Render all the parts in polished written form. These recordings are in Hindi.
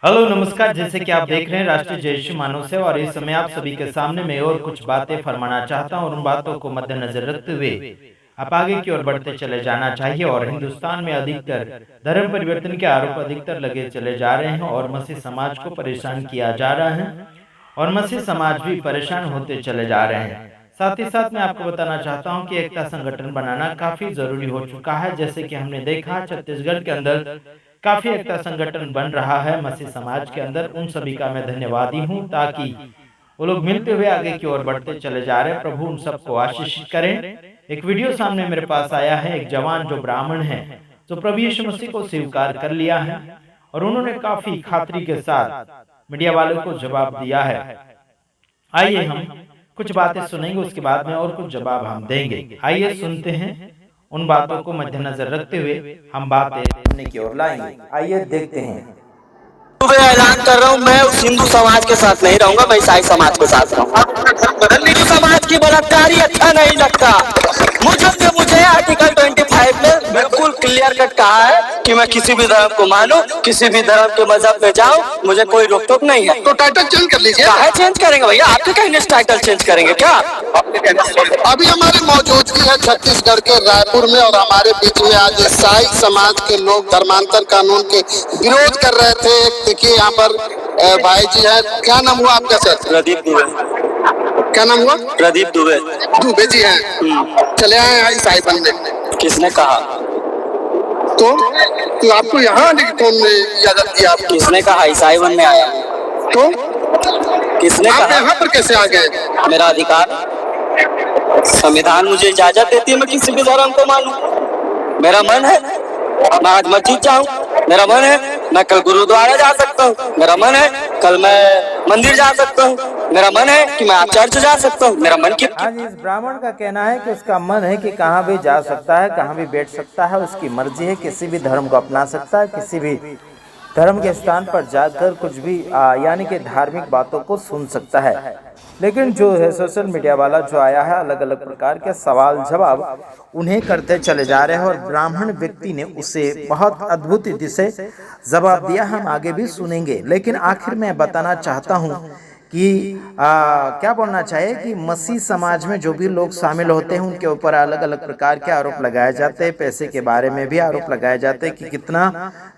हेलो नमस्कार। जैसे कि आप देख रहे हैं राष्ट्रीय जय श्री मानव सेवा और इस समय आप सभी के सामने मैं और कुछ बातें फरमाना चाहता हूं और उन बातों को मद्देनजर रखते हुए आप आगे की ओर बढ़ते चले जाना चाहिए। और हिंदुस्तान में अधिकतर धर्म परिवर्तन के आरोप अधिकतर लगे चले जा रहे हैं और मसीह समाज को परेशान किया जा रहा है और मसीह समाज भी परेशान होते चले जा रहे हैं। साथ ही साथ मैं आपको बताना चाहता हूं कि एकता संगठन बनाना काफी जरूरी हो चुका है। जैसे कि हमने देखा छत्तीसगढ़ के अंदर काफी एकता संगठन बन रहा है मसीह समाज के अंदर। उन सभी का मैं धन्यवादी हूं ताकि वो लोग मिलते हुए आगे की ओर बढ़ते चले जा रहे हैं। प्रभु उन सबको आशीषित करें। एक वीडियो सामने मेरे पास आया है, एक जवान जो ब्राह्मण है जो प्रभु यीशु मसीह को स्वीकार कर लिया है और उन्होंने काफी खातरी के साथ मीडिया वालों को जवाब दिया है। आइए हम कुछ बातें सुनेंगे, उसके बाद में और कुछ जवाब हम देंगे। आइए सुनते हैं। उन बातों को मद्देनजर रखते हुए हम बातें सुनने की ओर लाएंगे। आइए देखते हैं। मैं ऐलान कर रहा हूँ, मैं उस हिंदू समाज के साथ नहीं रहूंगा, मैं ईसाई समाज के साथ रहूंगा। हिंदू समाज की बलात्कारी अच्छा नहीं लगता मुझे आर्टिकल 25 में बिल्कुल क्लियर कट कहा है कि मैं किसी भी धर्म को मानूं, किसी भी धर्म के मजहब में जाऊं, मुझे कोई रोक टोक नहीं है। तो टाइटल चेंज कर लीजिए। काहे चेंज करेंगे भैया? आपके कहने से टाइटल चेंज करेंगे क्या? अभी हमारे मौजूदगी है छत्तीसगढ़ के रायपुर में और हमारे बीच में आज ईसाई समाज के लोग धर्मांतर कानून के विरोध कर रहे थे। देखिए यहाँ पर भाई जी है। क्या नाम हुआ आपका सर? प्रदीप दुबे। क्या नाम हुआ? प्रदीप दुबे। दुबे जी हैं। चले आए हैं ईसाई बनने। किसने कहा? तो आपको यहाँ आने की कौन इजाजत दी? आप किसने कहा ईसाई बनने आया? तो किसने आप कहा? यहाँ पर कैसे आ गए? मेरा अधिकार, संविधान मुझे इजाजत देती है मैं किसी भी धर्म को मानूं। मेरा मन है मैं आज मस्जिद जाऊं, मेरा मन है मैं कल गुरुद्वारा जा सकता हूं, मेरा मन है कल मैं मंदिर जा सकता हूं, मेरा मन है कि मैं आज चर्च जा सकता हूं। मेरा मन की आज इस ब्राह्मण का कहना है कि उसका मन है कि कहाँ भी जा सकता है, कहाँ भी बैठ सकता है, उसकी मर्जी है, किसी भी धर्म को अपना सकता है, किसी भी धर्म के स्थान पर जाकर कुछ भी यानी कि धार्मिक बातों को सुन सकता है। लेकिन जो है सोशल मीडिया वाला जो आया है, अलग अलग प्रकार के सवाल जवाब उन्हें करते चले जा रहे हैं और ब्राह्मण व्यक्ति ने उसे बहुत अद्भुत रीति से जवाब दिया। हम आगे भी सुनेंगे, लेकिन आखिर में बताना चाहता हूं कि क्या बोलना चाहिए कि मसीह समाज में जो भी लोग शामिल होते हैं उनके ऊपर अलग अलग प्रकार के आरोप लगाए जाते हैं। पैसे के बारे में भी आरोप लगाए जाते हैं कि कितना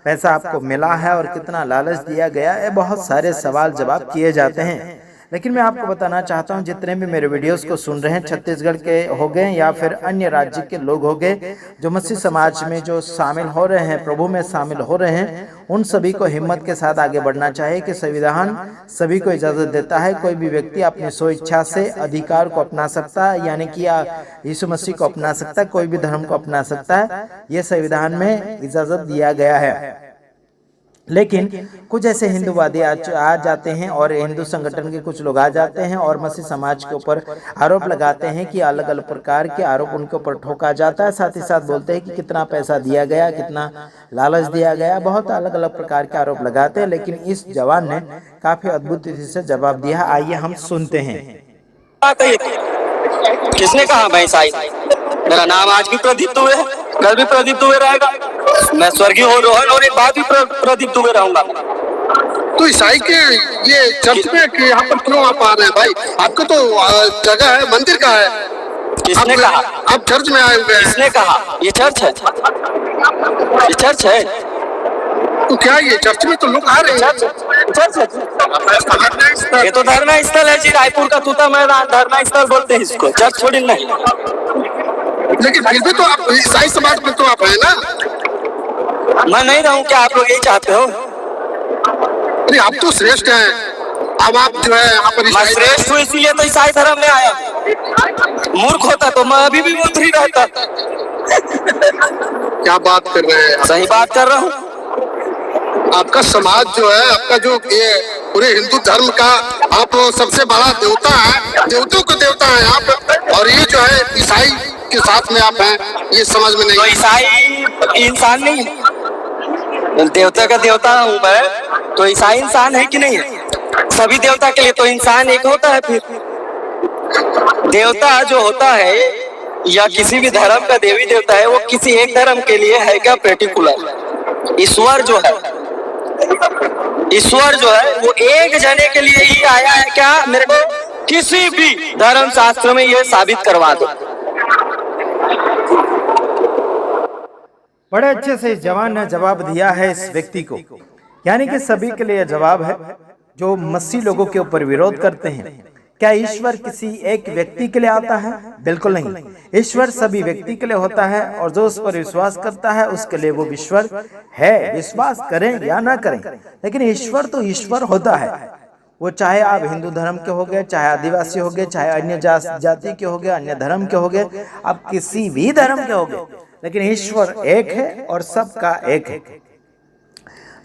पैसा आपको मिला है और कितना लालच दिया गया है। बहुत सारे सवाल जवाब किए जाते हैं। लेकिन मैं आपको बताना चाहता हूं, जितने भी मेरे वीडियोस को सुन रहे हैं, छत्तीसगढ़ के हो गए या फिर अन्य राज्य के लोग हो गए जो मसीह समाज में जो शामिल हो रहे हैं, प्रभु में शामिल हो रहे हैं, उन सभी को हिम्मत के साथ आगे बढ़ना चाहिए कि संविधान सभी को इजाज़त देता है। कोई भी व्यक्ति अपनी स्व इच्छा से अधिकार को अपना सकता है, यानी कि यीशु मसीह को अपना सकता है, कोई भी धर्म को अपना सकता है। ये संविधान में इजाज़त दिया गया है। लेकिन कुछ ऐसे हिंदूवादी आ जाते हैं और हिंदू संगठन के कुछ लोग आ जाते हैं और मसीह समाज के ऊपर आरोप लगाते हैं कि अलग अलग प्रकार के आरोप उनके ऊपर ठोका जाता है। साथ ही साथ बोलते हैं कि कितना पैसा दिया गया, कितना लालच दिया गया, बहुत अलग अलग प्रकार के आरोप लगाते हैं। लेकिन इस जवान ने काफी अद्भुत रीति से जवाब दिया। आइए हम सुनते हैं। किसने कहा मैं ईसाई? मेरा नाम आज भी प्रदीप दुबे है, कल भी प्रदीप दुबे रहेगा, मैं स्वर्गीय हो रोहन और एक बार भी प्रदीप दुबे रहूंगा। तो ईसाई के ये चर्च में कि यहाँ पर क्यों आप आ रहे हैं भाई? आपको तो जगह है, मंदिर का है। किसने कहा? आप चर्च में आए हुए हैं। किसने कहा? ये चर्च है, ये चर्च है। तो क्या ये चर्च में तो लोग आ रहे हैं? चर्च है, ये तो धरना स्थल है जी। रायपुर का तूता मैदान धरना स्थल बोलते हैं इसको, चर्च छोड़ी नहीं। लेकिन फिर भी तो आप ईसाई समाज में तो आप है ना? मैं नहीं रहूं क्या? आप लोग यही चाहते हो? अरे आप तो श्रेष्ठ हैं। अब आप जो है यहाँ पर मैं श्रेष्ठ हूँ इसीलिए तो ईसाई धर्म में आया। मूर्ख होता तो मैं अभी भी मूर्ख ही रहता। क्या बात कर रहे हैं? सही बात कर रहा हूँ। आपका समाज जो है, आपका जो ये पूरे हिंदू धर्म का आप सबसे बड़ा देवता है, देवताओं का देवता है आप, और ये जो है ईसाई के साथ में आप हैं, ये समझ में नहीं। तो ईसाई इंसान नहीं है? देवता का देवता हूँ मैं, तो ईसाई इंसान है कि नहीं है? सभी देवता के लिए तो इंसान एक होता है। फिर देवता जो होता है या किसी भी धर्म का देवी देवता है, वो किसी एक धर्म के लिए है क्या पर्टिकुलर? ईश्वर जो है ईश्वर जो है वो एक जने के लिए ही आया है क्या? मेरे को किसी भी धर्म शास्त्र में ये साबित करवा दो। बड़े अच्छे से इस जवान ने जवाब दिया है इस व्यक्ति को, यानी कि सभी के लिए जवाब है जो मसीह लोगों के ऊपर विरोध करते हैं। क्या ईश्वर किसी एक व्यक्ति के लिए आता है? बिल्कुल नहीं। ईश्वर सभी व्यक्ति के लिए होता है और जो उस पर विश्वास करता है उसके लिए वो ईश्वर है, विश्वास करें या ना करें, लेकिन ईश्वर तो ईश्वर होता है। वो चाहे आप हिंदू धर्म के हो गए, चाहे आदिवासी हो गए, चाहे अन्य जाति के हो गए, अन्य धर्म के हो गए, आप किसी भी धर्म के हो गए, लेकिन ईश्वर एक है और सबका एक है।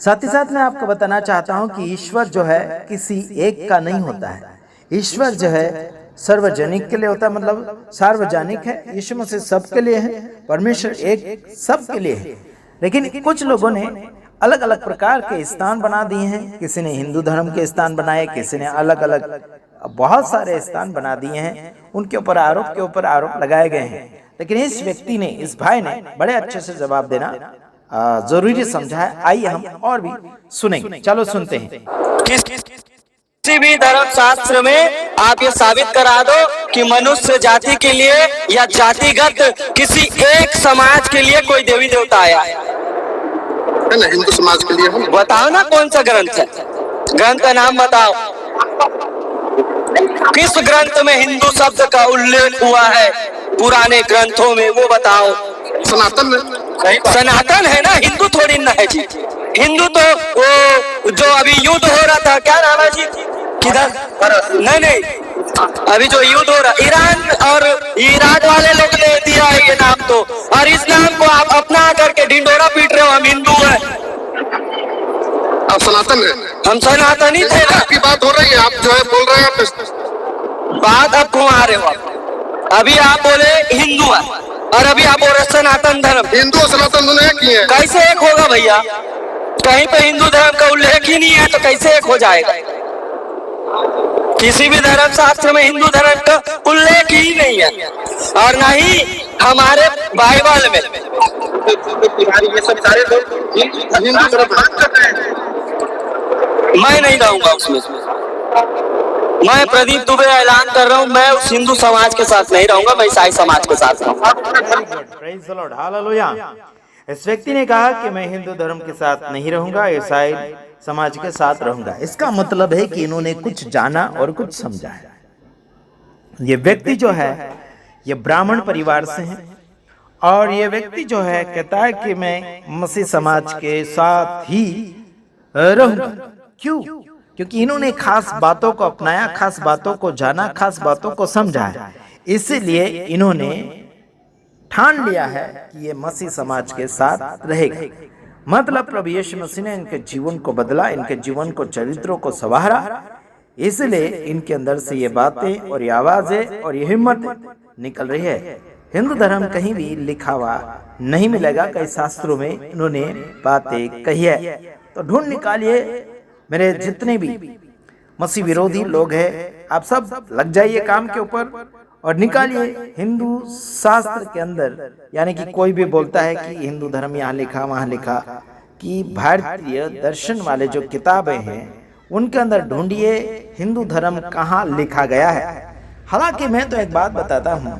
साथ ही साथ मैं आपको बताना चाहता हूं कि ईश्वर जो है किसी एक का नहीं होता है। ईश्वर जो है सार्वजनिक के लिए होता है, मतलब सार्वजनिक है। यीशु मसीह सबके लिए है, परमेश्वर एक सबके लिए है। लेकिन कुछ लोगों ने अलग अलग प्रकार के स्थान बना दिए हैं। किसी ने हिंदू धर्म के स्थान बनाए, किसी ने अलग अलग बहुत सारे स्थान बना दिए हैं। उनके ऊपर आरोप लगाए गए हैं। लेकिन इस व्यक्ति ने, इस भाई ने बड़े अच्छे से जवाब देना जरूरी समझा है। आइए हम और भी सुनेंगे। चलो सुनते हैं। किसी भी धर्म शास्त्र में आप ये साबित करा दो कि मनुष्य जाति के लिए या जातिगत किसी एक समाज के लिए कोई देवी देवता आया है ना? हिंदू समाज के लिए बताओ ना, कौन सा ग्रंथ है? ग्रंथ का नाम बताओ। किस ग्रंथ में हिंदू शब्द का उल्लेख हुआ है पुराने ग्रंथों में, वो बताओ। सनातन में। सनातन है ना, हिंदू थोड़ी ना है जी। हिंदू तो वो जो अभी युद्ध हो रहा था, क्या नाम है जी, किधर? नहीं, अभी जो युद्ध हो रहा, ईरान और इराक वाले लोग ने दिया है ये नाम तो, और इस नाम को आप अपना करके ढिंडोरा पीट रहे हो। हम हिंदू हैं, आप सनातन है। हम सनातनी थे ना। आपकी बात हो रही है, आप जो है बोल रहे हैं, बात आप घुमा रहे हो। अभी आप बोले हिंदू है और अभी आप बोल रहे सनातन धर्म। हिंदू और सनातन दोनों एक ही है। कैसे एक होगा भैया? कहीं पे हिंदू धर्म का उल्लेख ही नहीं है तो कैसे एक हो जाएगा? किसी भी धर्म शास्त्र में हिंदू धर्म का उल्लेख ही नहीं है, और न ही हमारे बाइबल में। ये सब सारे लोग हिंदू धर्म करते हैं। मैं नहीं रहूंगा उसमें। मैं प्रदीप दुबे ऐलान कर रहा हूँ, मैं उस हिंदू समाज के साथ नहीं रहूंगा, मैं ईसाई समाज के साथ रहूंगा। Praise the Lord, hallelujah. इस व्यक्ति ने कहा कि मैं हिंदू धर्म के साथ नहीं रहूंगा, ईसाई समाज के साथ रहूंगा। इसका मतलब है कि इन्होंने कुछ जाना और कुछ समझा है। ये व्यक्ति जो है ये ब्राह्मण परिवार से है, और ये व्यक्ति जो है कहता है कि मैं मसीह समाज के साथ ही रहूंगा। क्यों? क्योंकि इन्होंने खास बातों को अपनाया, खास बातों को जाना, खास बातों को समझा है। इसीलिए इन्होंने ठान लिया है कि ये मसीह समाज के साथ रहेगा। मतलब प्रभु यीशु मसीह ने इनके जीवन को बदला, इनके जीवन को, चरित्रों को संवारा। इसलिए इनके अंदर से ये बातें और ये आवाजें और ये हिम्मत निकल रही है। हिंदू धर्म कहीं भी लिखा हुआ नहीं मिलेगा, कई शास्त्रों में इन्होंने बातें कही है। तो ढूंढ निकालिए मेरे जितने भी मसीह विरोधी लोग हैं, आप सब लग जाइए काम के ऊपर और निकालिए हिंदू शास्त्र के अंदर, यानी कि कोई भी बोलता है कि हिंदू धर्म यहाँ लिखा वहाँ लिखा, कि भारतीय दर्शन वाले जो किताबें हैं उनके अंदर ढूंढिए हिंदू धर्म कहाँ लिखा गया है। हालांकि मैं तो एक बात बताता हूँ,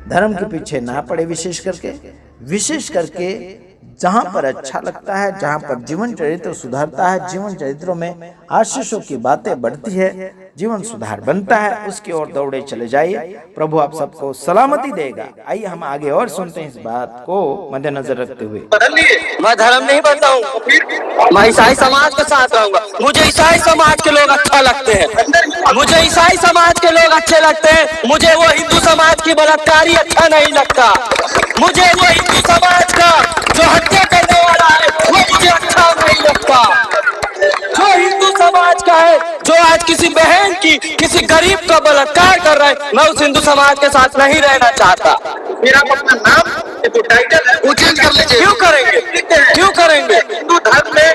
धर्म के पीछे ना पड़े, विशेष करके जहाँ पर अच्छा लगता है, जहाँ पर जीवन चरित्र सुधारता है, जीवन चरित्रों में आशीषों की बातें बढ़ती है, जीवन सुधार बनता है, उसकी ओर दौड़े चले जाइए। प्रभु आप सबको सलामती देगा। आइए हम आगे और सुनते हैं इस बात को मद्देनजर रखते हुए। मैं धर्म नहीं बताऊं, मैं ईसाई समाज के साथ रहूंगा। मुझे ईसाई समाज के लोग अच्छा लगते हैं, मुझे ईसाई समाज के लोग अच्छे लगते हैं। मुझे वो हिंदू समाज की बलात्कारी अच्छा नहीं लगता। मुझे वो हिंदू समाज का जो हत्या करने वाला है वो मुझे अच्छा नहीं लगता। जो हिंदू समाज का है, जो आज किसी बहन की, किसी गरीब का बलात्कार कर रहा है, मैं उस हिंदू समाज के साथ नहीं रहना चाहता। मेरा अपना नाम टाइटल है वो चेंज कर लीजिए। क्यों करेंगे? क्यों करेंगे? हिंदू धर्म में